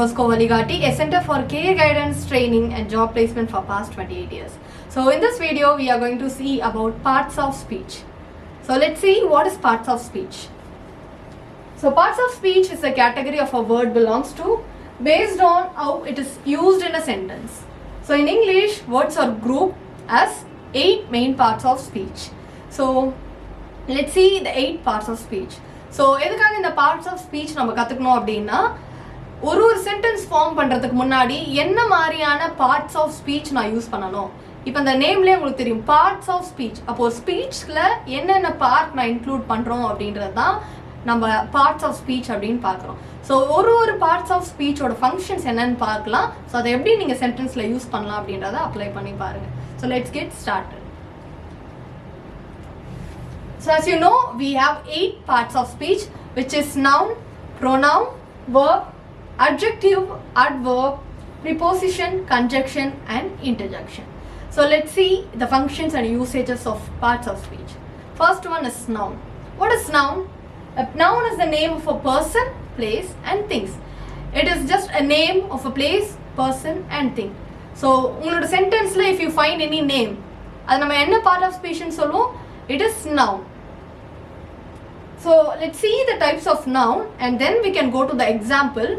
Bosco Vazhikaatti, a center for career guidance, training and job placement for past 28 years. So in this video, we are going to see about parts of speech. So let's see what is parts of speech. So parts of speech is a category of a word belongs to based on how it is used in a sentence. So in English, words are grouped as 8 main parts of speech. So let's see the 8 parts of speech. So எதுக்காக இந்த parts of speech நம்ம கத்துக்கணும் அப்படின்னா ஒரு sentence form பண்றதுக்கு முன்னாடி என்ன மாதிரியான பார்ட்ஸ் ஆஃப் ஸ்பீச் நான் யூஸ் பண்ணணும். இப்போ இந்த நேம்லயே உங்களுக்கு தெரியும் பார்ட்ஸ் ஆஃப் ஸ்பீச். அப்போ ஸ்பீச்ல என்னென்ன பார்ட் நான் இன்க்ளூட் பண்றோம் அப்படின்றது தான் நம்ம பார்ட்ஸ் ஆஃப் ஸ்பீச் அப்படின்னு பார்க்குறோம். ஸோ ஒரு பார்ட்ஸ் ஆஃப் ஸ்பீச்சோட ஃபங்க்ஷன்ஸ் என்னன்னு பார்க்கலாம். ஸோ அதை எப்படி நீங்கள் சென்டென்ஸில் யூஸ் பண்ணலாம் அப்படின்றத அப்ளை பண்ணி பாருங்க. So let's get started. So as you know, we have 8 parts of speech, which is noun, pronoun, verb, adjective, adverb, preposition, conjunction and interjection. So let's see the functions and usages of parts of speech. First one is noun. What is noun? A noun is the name of a person, place and things. It is just a name of a place, person and thing. So உங்களோட சென்டென்ஸ்ல if you find any name, அது நம்ம என்ன part of speech ன்னு சொல்லுவோம்? It is noun. So let's see the types of noun and then we can go to the example.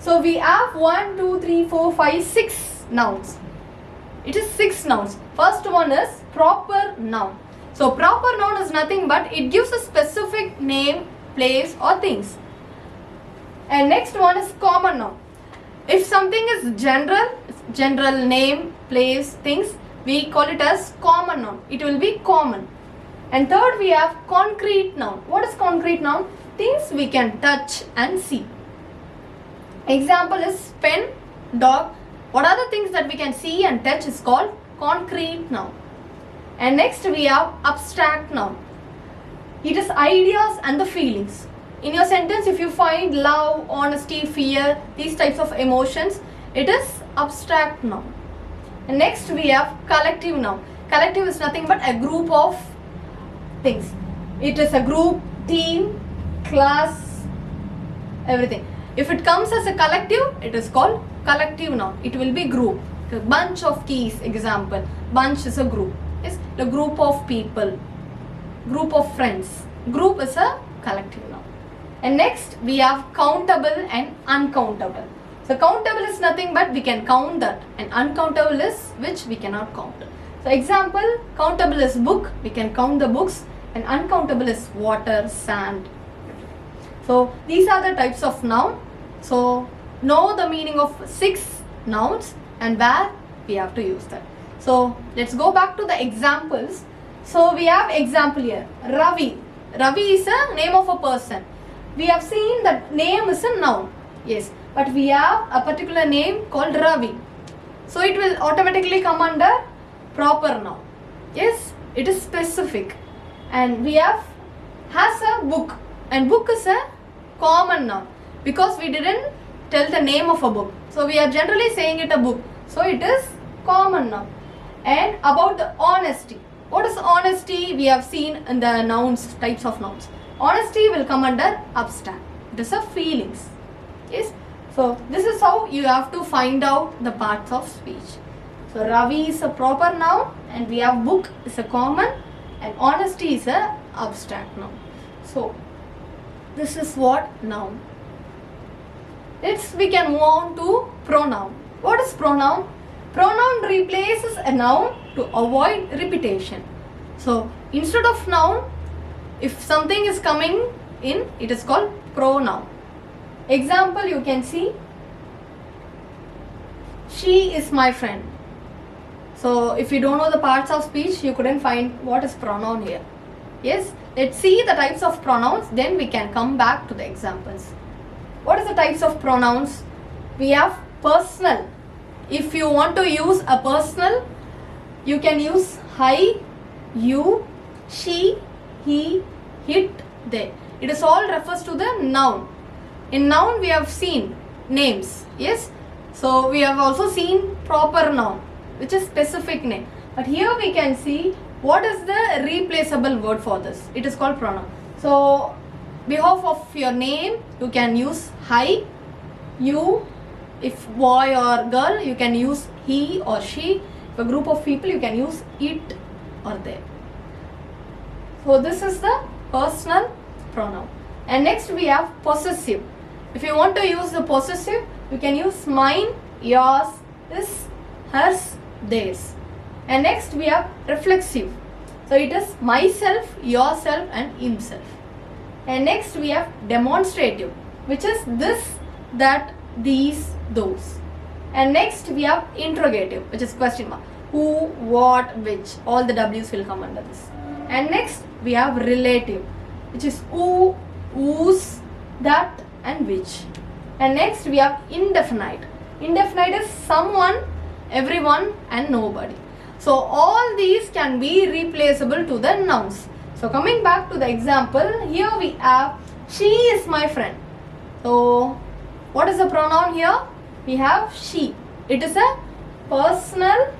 So we have 1, 2, 3, 4, 5, 6 nouns. It is 6 nouns. First one is proper noun. So proper noun is nothing but it gives a specific name, place or things. And next one is common noun. If something is general name, place, things, we call it as common noun. It will be common. And third we have concrete noun. What is concrete noun? Things we can touch and see. Example is pen, dog. What are the things that we can see and touch is called concrete noun. And next we have abstract noun. It is ideas and the feelings. In your sentence, if you find love, honesty, fear, these types of emotions, it is abstract noun. And next we have collective noun. Collective is nothing but a group of things. It is a group, team, class, everything. If it comes as a collective, it is called collective noun. It will be group. A bunch of keys, example. Bunch is a group. It's the group of people, group of friends. Group is a collective noun. And next we have countable and uncountable. So countable is nothing but we can count that, and uncountable is which we cannot count. So example, countable is book, we can count the books, and uncountable is water, sand. So these are the types of noun. So know the meaning of 6 nouns and where we have to use that. So let's go back to the examples. So we have example here, Ravi. Ravi is a name of a person. We have seen that name is a noun. Yes, but we have a particular name called Ravi. So it will automatically come under proper noun. Yes, it is specific. And we have has a book, and book is a common noun because we didn't tell the name of a book, so we are generally saying it a book, so it is common noun. And about the honesty, what is honesty? We have seen in the nouns, types of nouns. Honesty will come under abstract. It is a feelings. Yes, so this is how you have to find out the parts of speech. So Ravi is a proper noun, and we have book is a common, and honesty is a abstract noun. So this is what noun. Next we can move on to pronoun. What is pronoun? Pronoun replaces a noun to avoid repetition. So instead of noun, if something is coming in, it is called pronoun. Example, you can see, she is my friend. So if you don't know the parts of speech, you couldn't find what is pronoun here. Yes, let's see the types of pronouns, then we can come back to the examples. What is the types of pronouns? We have personal. If you want to use a personal, you can use I, you, she, he, it, they. It is all refers to the noun. In noun we have seen names. Yes, so we have also seen proper noun, which is specific name. But here we can see what is the replaceable word for this. It is called pronoun. So behalf of your name, you can use I, you, If boy or girl, you can use he or she. If a group of people, you can use it or they. So this is the personal pronoun. And next we have possessive. If you want to use the possessive, you can use mine, yours, his, hers, theirs. And next we have reflexive. So it is myself, yourself and himself. And next we have demonstrative, which is this, that, these, those. And next we have interrogative, which is question mark. Who, what, which. All the W's will come under this. And next we have relative, which is who, whose, that and which. And next we have indefinite. Indefinite is someone, everyone and nobody. So all these can be replaceable to the nouns. So coming back to the example, here we have she is my friend. So what is the pronoun here? We have she. It is a personal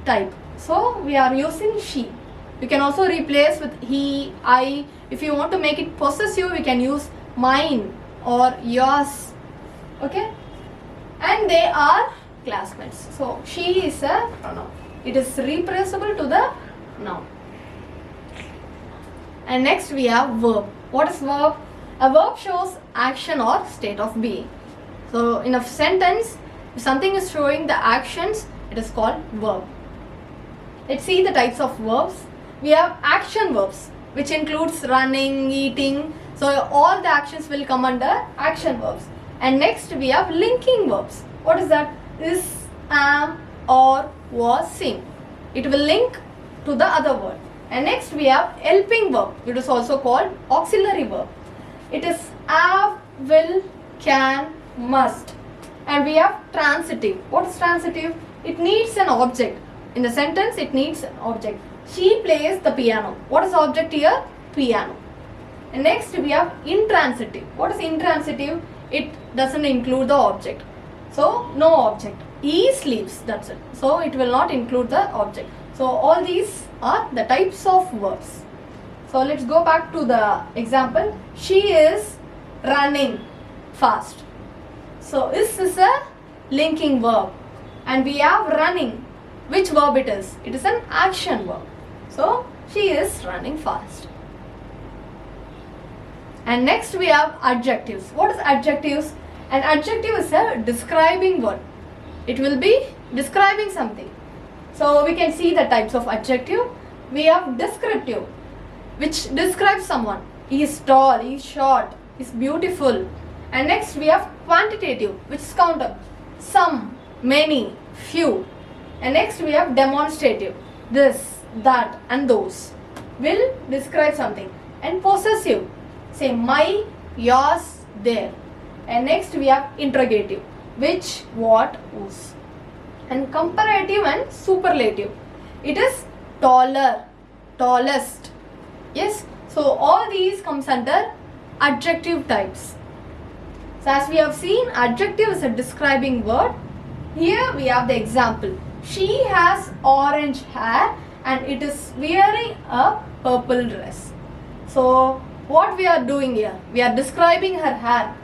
type. So we are using she. You can also replace with he, I. If you want to make it possessive, we can use mine or yours. Okay? And they are classmates. So she is a pronoun. It is replaceable to the noun. And next we have verb. What is verb? A verb shows action or state of being. So in a sentence, if something is showing the actions, it is called verb. Let's see the types of verbs. We have action verbs, which includes running, eating. So all the actions will come under action verbs. And next we have linking verbs. What is that? Is, am, or, was, seem. It will link to the other word. And next we have helping verb. It is also called auxiliary verb. It is have, will, can, must. And we have transitive. What is transitive? It needs an object. In the sentence, it needs an object. She plays the piano. What is the object here? Piano. And next we have intransitive. What is intransitive? It doesn't include the object. So no object. He sleeps, that's it. So it will not include the object. So all these are the types of verbs. So let's go back to the example. She is running fast. So is a linking verb. And we have running. Which verb it is? It is an action verb. So she is running fast. And next we have adjectives. What is adjectives? An adjective is a describing word. It will be describing something. So we can see the types of adjective. We have descriptive, which describes someone. He is tall, he is short, he is beautiful. And next we have quantitative, which is counter. Some, many, few. And next we have demonstrative. This, that and those will describe something. And possessive, say my, yours, their. And next we have interrogative, which, what, whose. And comparative and superlative. It is taller, tallest. Yes. So all these comes under adjective types. So as we have seen, adjective is a describing word. Here we have the example. She has orange hair and it is wearing a purple dress. So what we are doing here? We are describing her hair.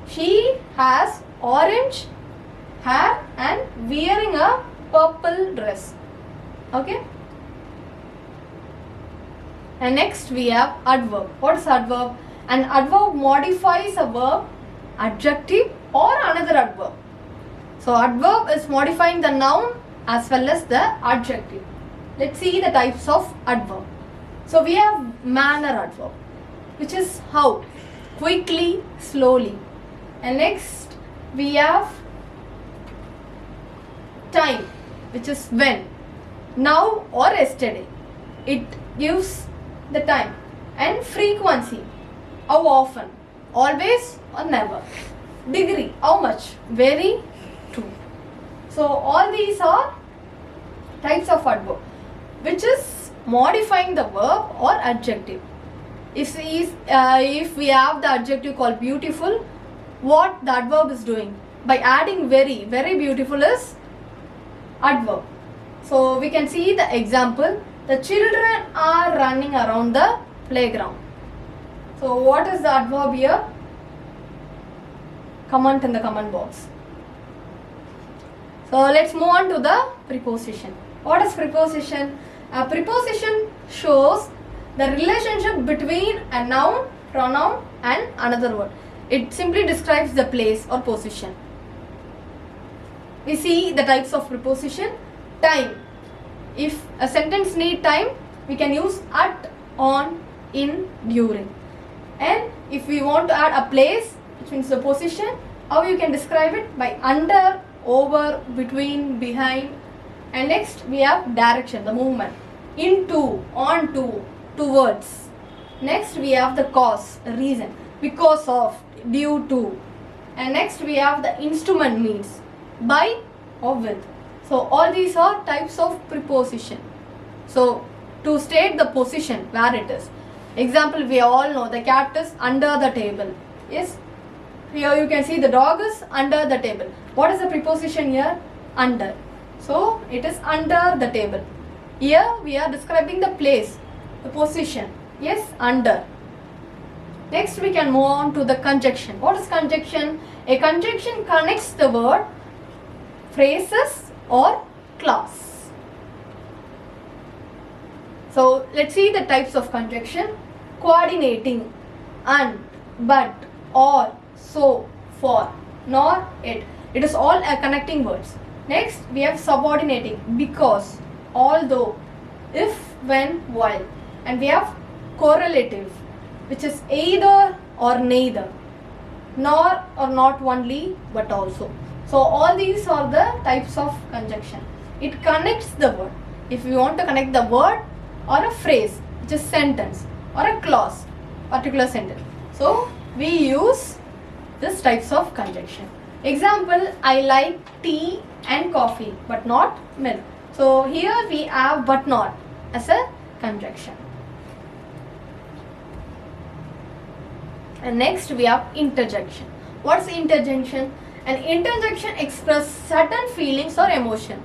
She has orange hair and wearing a purple dress. Okay. And next we have adverb. What is adverb? An adverb modifies a verb, adjective or another adverb. So adverb is modifying the noun as well as the adjective. Let's see the types of adverb. So we have manner adverb, which is how, quickly, slowly. And next we have time, which is when, now or yesterday. It gives the time. And frequency, how often, always or never. Degree, how much, very, true. So all these are types of adverb, which is modifying the verb or adjective. If we have the adjective called beautiful, what the adverb is doing? By adding very, very beautiful is adverb. So we can see the example. The children are running around the playground. So what is the adverb here? Comment in the comment box. So let's move on to the preposition. What is preposition? A preposition shows the relationship between a noun, pronoun and another word. It simply describes the place or position. We see the types of preposition. Time. If a sentence need time, we can use at, on, in, during. And if we want to add a place, which means the position, how you can describe it? By under, over, between, behind. And next we have direction, the movement. Into, onto, towards. Next we have the cause, the reason. Because of, due to. And next we have the instrument means. By or with. So all these are types of preposition. So to state the position where it is. Example, we all know the cat is under the table. Yes. Here you can see the dog is under the table. What is the preposition here? Under. So it is under the table. Here we are describing the place, the position. Yes, under. Next we can move on to the conjunction. What is conjunction? A conjunction connects the word, phrases or clause. So let's see the types of conjunction. Coordinating, and, but, or, so, for, nor, it. It is all a connecting words. Next we have subordinating, because, although, if, when, while. And we have correlative, which is either or neither, nor or not only but also. So all these are the types of conjunction. It connects the word. If you want to connect the word or a phrase, which is sentence, or a clause, particular sentence. So we use these types of conjunction. Example, I like tea and coffee but not milk. So here we have but not as a conjunction. And next we have interjection. What's interjection? An interjection expresses certain feelings or emotion.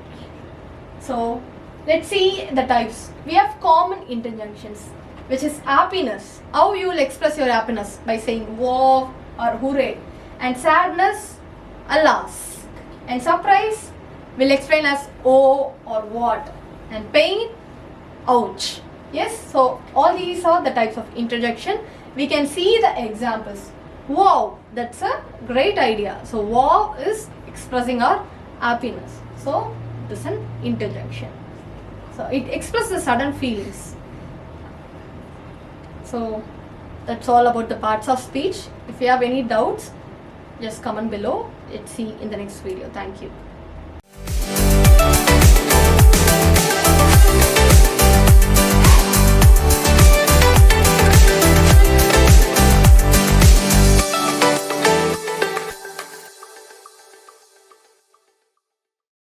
So let's see the types. We have common interjections, which is happiness. How you will express your happiness? By saying wow or hooray. And sadness, alas. And surprise will explain as oh or what. And pain, ouch. Yes, so all these are the types of interjection. We can see the examples. Wow, that's a great idea. So wow is expressing our happiness. So it is an interjection. So it expresses sudden feelings. So that's all about the parts of speech. If you have any doubts, just comment below. Let's see in the next video. Thank you.